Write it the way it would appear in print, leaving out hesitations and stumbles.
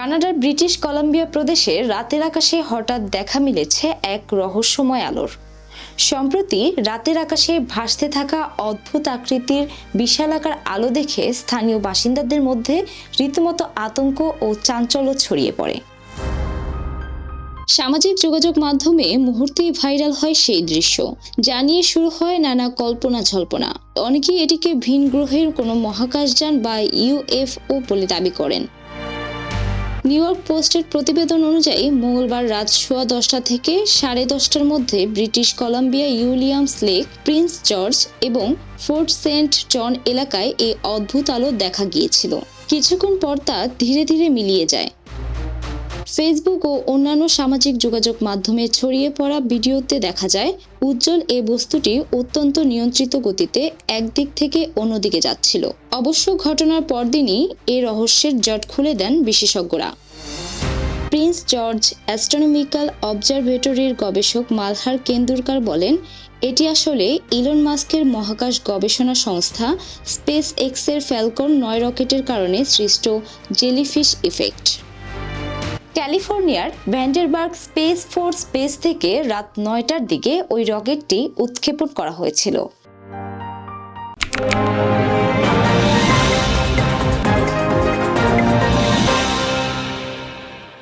কানাডার British Columbia প্রদেশে রাতের আকাশে হঠাৎ দেখা মিলেছে এক রহস্যময় আলোর। সম্প্রতি রাতের আকাশে ভাসতে থাকা অদ্ভুত আকৃতির বিশালাকার আলো দেখে স্থানীয় বাসিন্দাদের মধ্যে রীতিমতো আতঙ্ক ও চাঞ্চল্য ছড়িয়ে পড়ে। সামাজিক যোগাযোগ মাধ্যমে মুহূর্তেই ভাইরাল হয় সেই দৃশ্য, যা নিয়ে শুরু হয় নানা কল্পনা জল্পনা। অনেকেই এটিকে ভিন গ্রহের কোনো মহাকাশযান বা ইউএফও বলে দাবি করেন। নিউ ইয়র্ক পোস্টের প্রতিবেদন অনুযায়ী মঙ্গলবার রাত 10:15 থেকে 10:30টার মধ্যে British Columbia Williams lake, Prince George এবং ফোর্ট সেন্ট জন এলাকায় এই অদ্ভুত আলো দেখা গিয়েছিল। কিছুক্ষণ পর তা ধীরে ধীরে মিলিয়ে যায়। ফেসবুক ও অন্যান্য সামাজিক যোগাযোগ মাধ্যমে ছড়িয়ে পড়া ভিডিওতে দেখা যায় উজ্জ্বল এই বস্তুটি অত্যন্ত নিয়ন্ত্রিত গতিতে একদিক থেকে অন্যদিকে যাচ্ছিল। অবশ্য ঘটনার পরদিনই এই রহস্যের জট খুলে দেন বিশেষজ্ঞরা। প্রিন্স জর্জ অ্যাস্ট্রোনমিক্যাল অবজারভেটরির গবেষক মালহার কেন্দুরকার বলেন, এটি আসলে ইলন মাস্কের মহাকাশ গবেষণা সংস্থা স্পেস এক্সের ফ্যালকন 9 রকেটের কারণে সৃষ্ট জেলিফিশ ইফেক্ট। ক্যালিফোর্নিয়ার ভ্যান্ডারবার্গ স্পেস ফোর্স বেস থেকে রাত 9টার দিকে ওই রকেটটি উৎক্ষেপণ করা হয়েছিল।